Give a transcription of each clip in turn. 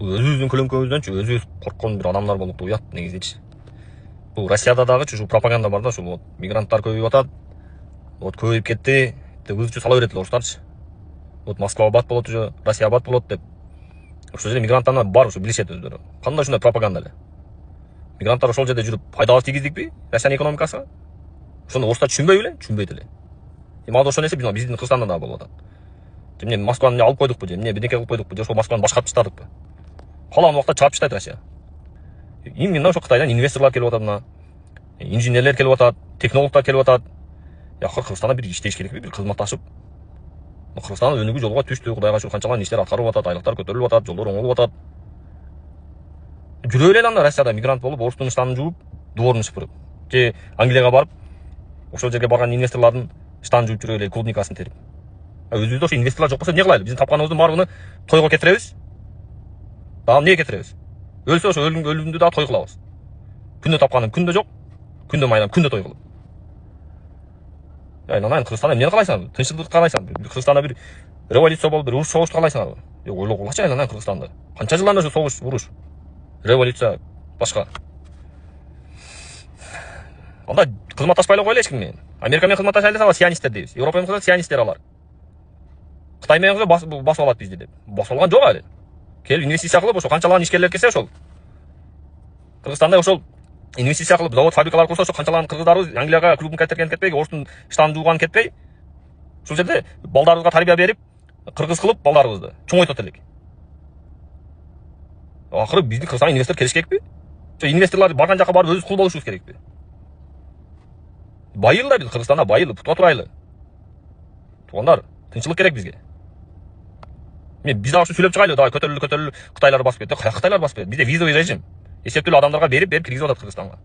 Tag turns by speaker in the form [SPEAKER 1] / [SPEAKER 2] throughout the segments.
[SPEAKER 1] Өзүбүздүн көлөңкөбүздөнчү өзүбүз корккон бир адамдар болуп уят негизичи. Бул Россияда дагы ушул пропаганда бар да, ушул вот мигранттар көбөйүп атат. Вот көбөйүп кетти деп ызчу сала берет эле орустарчы. Вот Москва бат болот уже, Россия бат болот деп. Ошол жерде мигранттар бар, ушу билишет өздөрү. Кандай ушундай пропаганда эле. Мигранттар ошол жерде жүрүп пайдалуу тийгиздикпи Россиянын экономикасына? Ошону орустар түшүнбөйбү эле? Түшүнбөйт эле. Эми ал ошол нерсе биздин Кыргызстанда да болуп атат. Эмне Москваны алып койдукпу же, эмне бирдеке кылып койдукпу же ошол Москваны башкарып таштадыкпы? Калаган убакта чаап таштайт Россия. Именно ошо Кытайдан инвесторлор келип атат мына. Инженерлер келип атат, технологдор келип атат. Акыры Кыргызстанда бир иштеш керекпи, бир кызматташып. Кыргызстан өнүгүү жолуга түштү, Кудайга шүкүр канчалаган иштер аткарылып атат, айлыктар көтөрүлүп атат, жолдор оңолуп атат. Жүрө эле анда Россияда мигрант болуп, орустун штанын жууп, дворун сыпырып. Же Англияга барып, ошол жерге барган инвесторлордун штанын жууп жүрө эле, клубникасын терип. Өзүбүздө ошо инвесторлор жок болсо эмне кылайлы? Биздин тапканыбыздын баардыгын тойго кетиребиз. Дагы эмнеге кетиребиз? Өлсө ошо өлүмдү да той кылабыз. Күндө тапканым күндө жок, күндө майдан күндө той кылып. Айнанайын Кыргызстанда эмнени каалайсың? Тынччылыкты каалайсың? Кыргызстанда бир революция болуп, бир уруш согушту каалайсың? Ойлогулачы айнанайын Кыргызстанды. Канча жылдан бери согуш, уруш, революция башка. Анда кызматташпай эле коелу эч ким менен. Америка менен кызматташайлы десек, сионисттер дейбиз. Европа менен кызматташса сионисттер алар. Кытай менен басып алат бизди деп. Басып алган жок эле. Келип инвестиция кылып, ошо канчалаган ишкерлер келсе ошол. Кыргызстанда ошол инвестиция кылып, завод, фабрикалар курса, ошо канчалаган кыргыздарыбыз Англияга клубника терген кетпей, орустун штанын жууган кетпей, ушул жерде балдарыбызга тарбия берип, кыргыз кылып балдарыбызды чоңойтот элек. Акыры биздин Кыргызстанга инвестор келиш керекпи? Ошо инвесторлор барган жака барып өзүбүз кул болушубуз керекпи? Байыл да биз Кыргызстанда байыл, тута турайлы. Туугандар, тынччылык керек бизге. Биз дагы ушу сүйлөп чыгайлы, дагы көтөрүлү, Кытайлар басып кетти. Каяка Кытайлар басып кетти? Бизде визовый режим. Эсептүүлүү адамдарга берип киргизип атат Кыргызстанга.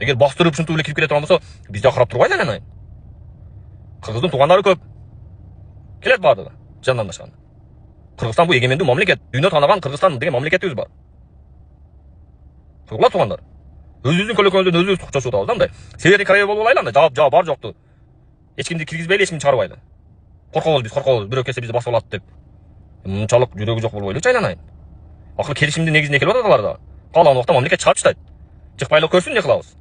[SPEAKER 1] Эгер бастырып ушинтип эле кирип келе турган болсо, биз да карап турбайлы анан. Кыргыздын туугандары көп. Келет баардыгы, жандандашкан. Кыргызстан бул эгемендүү мамлекет. Дүйнө таанаган Кыргызстан деген мамлекетибиз бар. Кыргыздар туугандар. Өзүбүздүн көлөкөбүздөн өзүбүз чочуп атабыз да андай. Северный Корея болуп алайлы анда, жаап бар жокту. Эч кимди киргизбейли, эч кимди чыгарбайлы. Коркобуз, бирөө келсе бизди басып алат деп. Мынчалык жүрөгү жок болуп ойлойчу айнанайын. Акыры келишимдин негизинде келип атат алар да. Каалаган убакта мамлекет чыгарып таштайт. Чыкпай эле көрсүн эмне кылабыз.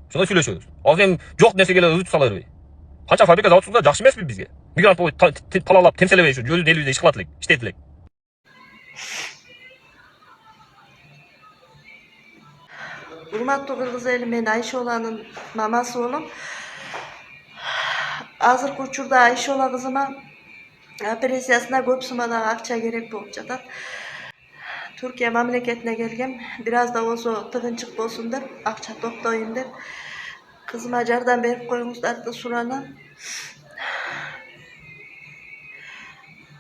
[SPEAKER 1] Ошондой сүйлөшөбүз. Азыр эми жок нерсеге эле ызы сала бербей. Канча фабрика заводсузда жакшы эмеспи бизге? Мигрант болуп талаалап, темселебей ушу өзүбүздүн элибизде иш кылат элек, иштейт элек.
[SPEAKER 2] Урматтуу кыргыз эли, мен Айшоланын мамасы болом. Азыркы учурда Айшола кызыма операциясына көп суммадагы акча керек болуп жатат. Түркия мамлекетине келгем, бир аз да болсо тыгынчык болсун деп, акча топтойм деп, кызыма жардам берип коюңуздарды суранам.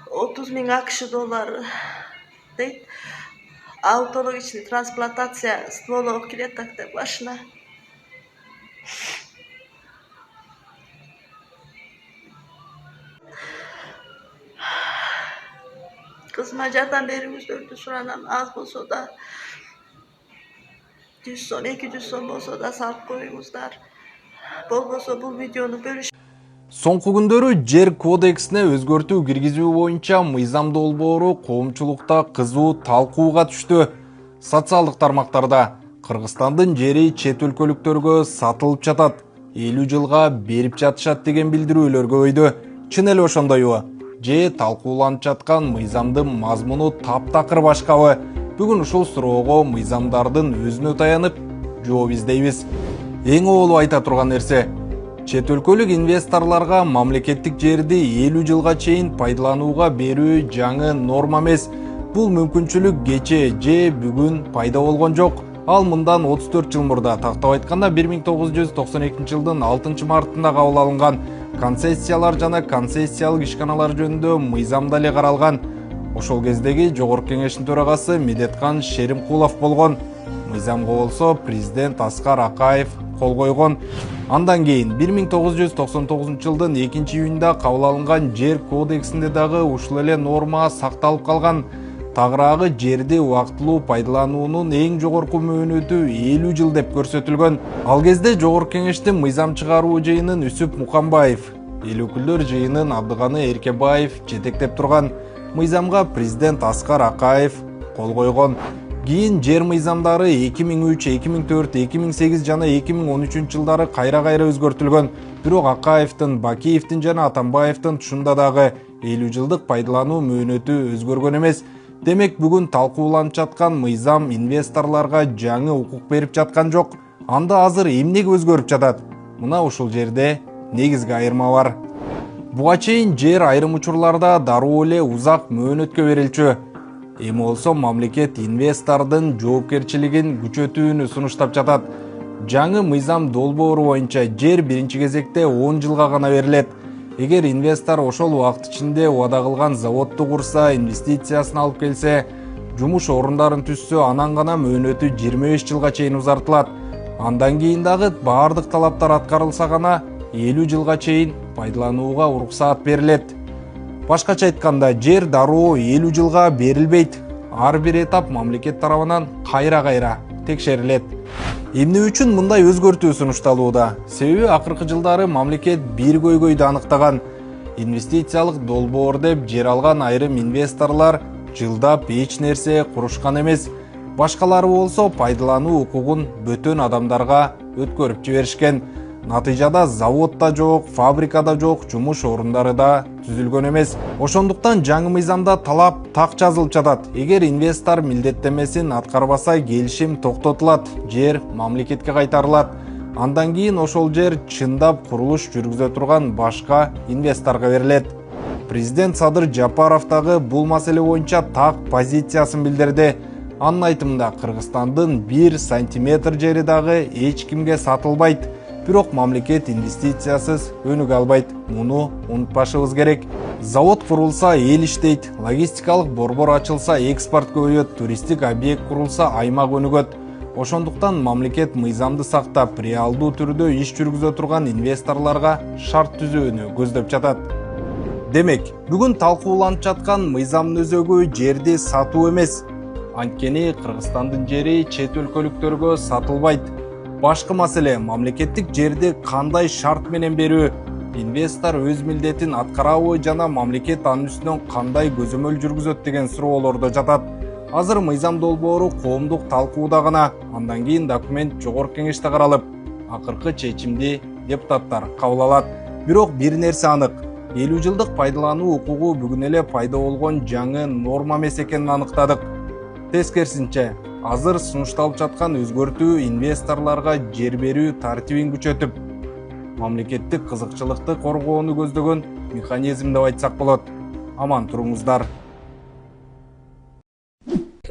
[SPEAKER 2] 30.000 AQSh доллары дейт. Аутологичный трансплантация стволовых клеток деп башына. Кызыма жардам берүүңүздөрдү суранам. Аз болсо да 100 сом, 200 сом болсо да салып коюңуздар. Болбосо бул видеону бөлүш.
[SPEAKER 3] Соңку күндөрү жер кодексине өзгөртүү киргизүү боюнча мыйзам долбоору коомчулукта кызуу талкууга түштү. Социалдык тармактарда Кыргызстандын жери чет өлкөлүктөргө сатылып жатат, 50 жылга берип жатышат деген билдирүүлөр көбөйдү. Чын эле ошондойбу? Же талкууланып жаткан мыйзамдын мазмуну таптакыр башкабы? Бүгүн ушул суроого мыйзамдардын өзүнө таянып жооп издейбиз. Эң оолу айта турган нерсе, чет өлкөлүк инвесторлорго мамлекеттик жерди 50 жылга чейин пайдаланууга берүү жаңы норма эмес. Бул мүмкүнчүлүк кече же бүгүн пайда болгон жок. Ал мындан 34 жыл мурда, тактап айтканда 1992 жылдын 6 мартында кабыл алынган концессиялар жана концессиялык ишканалар жөнүндө мыйзамда эле каралган. Ошол кездеги Жогорку Кеңештин төрагасы Медеткан Шеримкулов болгон. Мыйзамга болсо президент Аскар Акаев кол койгон. Андан кийин 1999 жылдын 2-июнунда кабыл алынган жер кодексинде дагы ушул эле норма сакталып калган. Тагыраагы жерди убактылуу пайдалануунун эң жогорку мөөнөтү 50 жыл деп көрсөтүлгөн. Ал кезде Жогорку Кеңештин мыйзам чыгаруу жыйынын Үсүп Мукамбаев, эл өкүлдөр жыйынын Абдыганы Эркебаев жетектеп турган. мыйзамга президент Аскар Акаев кол койгон. Кийин жер мыйзамдары 2003, 2004, 2008 жана 2013 жылдары кайра өзгөртүлгөн. Бирок Акаевдин, Бакиевдин жана Атамбаевдин тушунда дагы 50 жылдык пайдалануу мөөнөтү өзгөргөн эмес. Демек бүгүн талкууланып жаткан мыйзам инвесторлорго жаңы укук берип жаткан жок. Анда азыр эмнеге өзгөрүп жатат? Мына ушул жерде негизги айырма бар. Буга чейин жер айрым учурларда дароо эле узак мөөнөткө берилчү. Эми болсо мамлекет инвестордун жоопкерчилигин күчөтүүнү сунуштап жатат. Жаңы мыйзам долбоору боюнча жер биринчи кезекте 10 жылга гана берилет. Эгер инвестор ошол убакыт ичинде убада кылган заводду курса, инвестициясын алып келсе, жумуш орундарын түзсө, анан гана мөөнөтү 25 жылга чейин узартылат. Андан кийин дагы баардык талаптар аткарылса гана 50 жылга чейин пайдаланууга уруксаат берилет. Башкача айтканда, жер дароо 50 жылга берилбейт. Ар бир этап мамлекет тарабынан кайра текшерилет. Эмне үчүн мындай өзгөртүү сунушталууда? Себеби акыркы жылдары мамлекет бир көйгөйдү аныктаган. Инвестициялык долбоор деп жер алган айрым инвесторлор жылдап эч нерсе курушкан эмес. Башкалары болсо пайдалануу укугун бөтөн адамдарга өткөрүп жиберишкен. Натыйжада завод да жок, фабрика да жок, жумуш орундары да түзүлгөн эмес. Ошондуктан жаңы мыйзамда талап так жазылып жатат. Эгер инвестор милдеттемесин аткарбаса, келишим токтотулат, жер мамлекетке кайтарылат. Андан кийин ошол жер чындап курулуш жүргүзө турган башка инвесторго берилет. Президент Садыр Жапаров дагы бул маселе боюнча так позициясын билдирди. Анын айтымында, Кыргызстандын 1 сантиметр жери дагы эч кимге сатылбайт. Бирок мамлекет инвестициясыз өнүгө албайт. Муну унутпашыбыз керек. Завод курулса, эл иштейт, логистикалык борбор ачылса, экспорт көбөйөт, туристтик объект курулса, аймак өнүгөт. Ошондуктан мамлекет мыйзамды сактап, реалдуу түрдө иш жүргүзө турган инвесторлорго шарт түзүүнү көздөп жатат. Демек, бүгүн талкууланып жаткан мыйзамдын өзөгү жерди сатуу эмес. Анткени Кыргызстандын жери чет өлкөлүктөргө сатылбайт. Башкы маселе мамлекеттик жерди кандай шарт менен берүү, инвестор өз милдетин аткарабы жана мамлекет анын үстүнөн кандай көзөмөл жүргүзөт деген суроолордо жатат. Азыр мыйзам долбоору коомдук талкууда гана, андан кийин документ жогорку кеңеште каралып, акыркы чечимди депутаттар кабыл алат. Бирок бир нерсе анык, 50 жылдык пайдалануу укугу бүгүн эле пайда болгон жаңы норма эмес экенин аныктадык. Тескерисинче, азыр сунушталып жаткан өзгөртүү инвесторлорго жер берүү тартибин күчөтүп, мамлекеттик кызыкчылыкты коргоону көздөгөн механизм деп айтсак болот. Аман туруңуздар.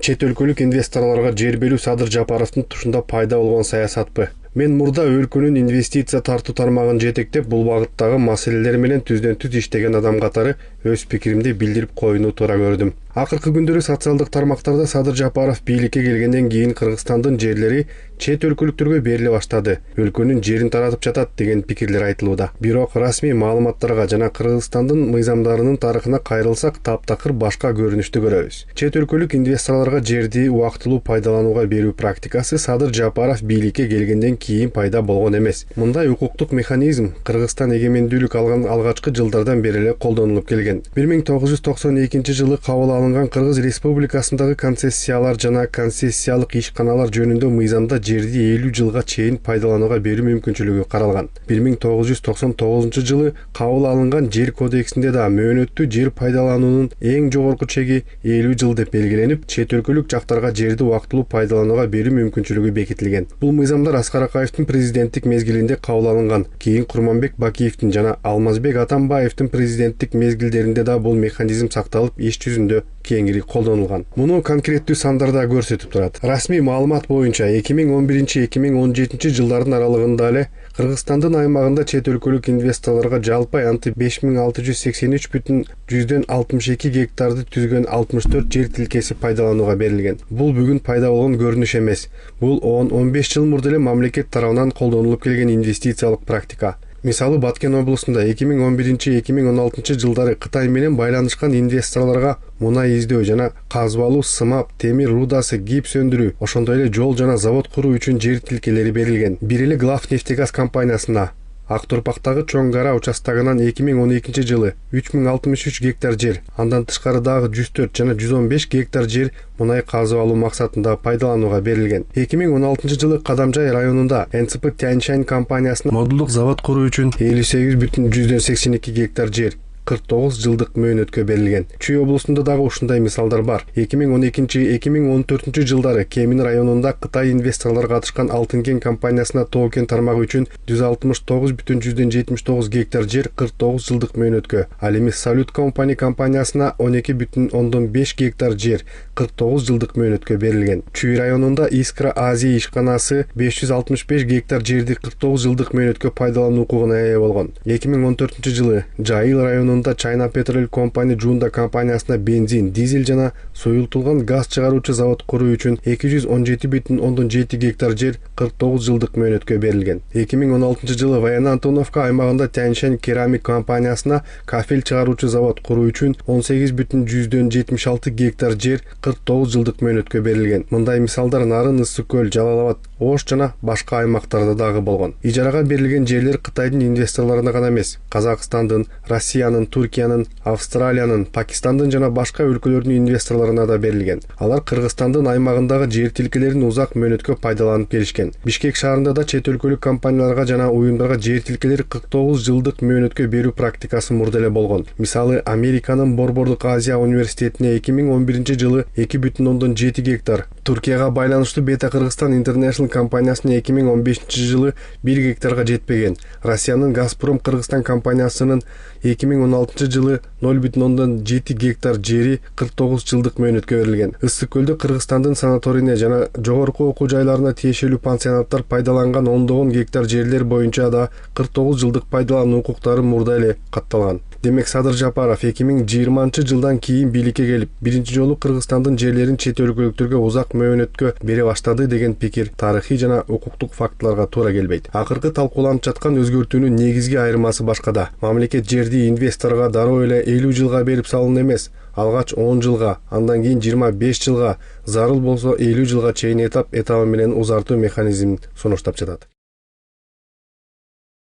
[SPEAKER 4] Чет өлкөлүк инвесторлорго жер берүү Садыр Жапаровдун тушунда пайда болгон саясатпы? Мен мурда өлкөнүн инвестиция тартуу тармагын жетектеп, бул багыттагы маселелер менен түздөн түз иштеген адам катары өз пикиримди билдирип коюуну туура көрдүм. Акыркы күндөрү социалдык тармактарда Садыр Жапаров бийликке келгенден кийин Кыргызстандын жерлери чет өлкөлүктөргө бериле баштады, өлкөнүн жерин таратып жатат деген пикирлер айтылууда. Бирок расмий маалыматтарга жана Кыргызстандын мыйзамдарынын тарыхына кайрылсак, таптакыр башка көрүнүштү көрөбүз. Чет өлкөлүк инвесторлорго жерди убактылуу пайдаланууга берүү практикасы Садыр Жапаров бийликке келгенден кийин пайда болгон эмес. Мындай укуктук механизм Кыргызстан эгемендүүлүк алган алгачкы жылдардан бери эле колдонулуп келген. 1992 жылы кабыл алынган Кыргыз Республикасындагы концессиялар жана концессиялык ишканалар жөнүндө мыйзамда жерди 50 жылга чейин пайдаланууга берүү мүмкүнчүлүгү каралган. 1999 жылы кабыл алынган жер кодексинде да мөөнөттүү жер пайдалануунун эң жогорку чеги 50 жыл деп белгиленип, чет өлкөлүк жактарга жерди убактылуу пайдаланууга берүү мүмкүнчүлүгү бекитилген. Бул мыйзамдар Аскар Акаевдин президенттик мезгилинде кабыл алынган. Кийин Курманбек Бакиевдин жана Алмазбек Атамбаевдин президенттик мезгилдеринде да бул механизм сакталып, иш жүзүндө кеңири колдонулган. Муну конкреттүү сандарда көрсөтүп турат. Расмий маалымат боюнча 2011-2017 жылдардын аралыгында эле Кыргызстандын аймагында чет өлкөлүк инвесторлорго жалпы аянты 5663,62 гектарды түзгөн 64 жер тилкеси пайдаланууга берилген. Бул бүгүн пайда болгон көрүнүш эмес. Бул 10-15 жыл мурда эле мамлекет тарабынан колдонулуп келген инвестициялык практика. Мисалы Баткен облусунда 2011-2016 жылдары Кытай менен байланышкан инвесторлорго мунай издөө жана казып сымап, темир рудасы, гипс өндүрүү, ошондой эле жол жана завод куруу үчүн жер тилкелери берилген. Бир эле Главнефтегаз компаниясына Ак Турпактагы чоң кара участогунан 2012 жылы 3063 гектар жер, андан тышкары дагы 104 жана 115 гектар жер мунай казып алуу максатында пайдаланууга берилген. 2016 жылы Кадамжай районунда НЦП Тяньшань компаниясынын модулдук завод куруу үчүн 58,82 гектар жер 49 жылдык мөөнөткө берилген. Чүй облусунда дагы ушундай мисалдар бар. 2012-2014 жылдары Кемин районунда Кытай инвесторлор катышкан Алтын кен компаниясына Тоо кен тармагы үчүн 169,79 гектар жер 49 жылдык мөөнөткө, ал эми Салют компани компаниясына 12,5 гектар жер 49 жылдык мөөнөткө берилген. Чүй районунда Искра Азия ишканасы 565 гектар жерди 49 жылдык мөөнөткө пайдалануу укугуна ээ болгон. 2014 жылы Жайыл районунда China Petrol Company Жунда компаниясына бензин, дизель жана суюлтулган газ чыгаруучу завод куруу үчүн 217,7 гектар жер 49 жылдык мөөнөткө берилген. 2016 жылы Военно Антоновка аймагында Тяньшань керамик компаниясына кафель чыгаруучу завод куруу үчүн 18,76 гектар жер 49 жылдык мөөнөткө берилген. Мындай мисалдар Нарын, Ысык көл, Жалал Абад, Ош жана башка аймактарда дагы болгон. Ижарага берилген жерлер Кытайдын инвесторлоруна гана эмес, Казакстандын, Россиянын, Туркиянын, Австралиянын, Пакистандын жана башка өлкөлөрдүн инвесторлоруна да берилген. Алар Кыргызстандын аймагындагы жер тилкелерин узак мөөнөткө пайдаланып келишкен. Бишкек шаарында да чет өлкөлүк компанияларга жана уюмдарга жер тилкелери 49 жылдык мөөнөткө берүү практикасы мурда эле болгон. Мисалы, Американын Борбордук Азия университетине 2011 жылы 2,7 гектар, Туркияга байланыштуу Бета Кыргызстан International компаниясынын 2015 жылы 1 гектарга жетпеген. Россиянын Газпром Кыргызстан компаниясынын 2016 жылы 0,7 гектар жери 49 жылдык мөөнөткө берилген. Ысык көлдө Кыргызстандын санаторийне жана жогорку окуу жайларына тиешелүү пансионаттар пайдаланган 10 гектар жерлер боюнча да 49 жылдык пайдалануу укуктары мурда эле катталган. Демек Садыр Жапаров 2020 жылдан кийин бийликке келип, биринчи жолу Кыргызстандын жерлерин чет өлкөлүктөргө узак мөөнөткө бере баштады деген пикир тарыхый жана укуктук фактыларга туура келбейт. Акыркы талкууланып жаткан өзгөртүүнүн негизги айырмасы башкада. Мамлекет жерди инвесторго дароо эле 50 жылга берип салууну эмес, алгач 10 жылга, андан кийин 25 жылга, зарыл болсо 50 жылга чейин этап менен узартуу механизмин сунуштап жатат.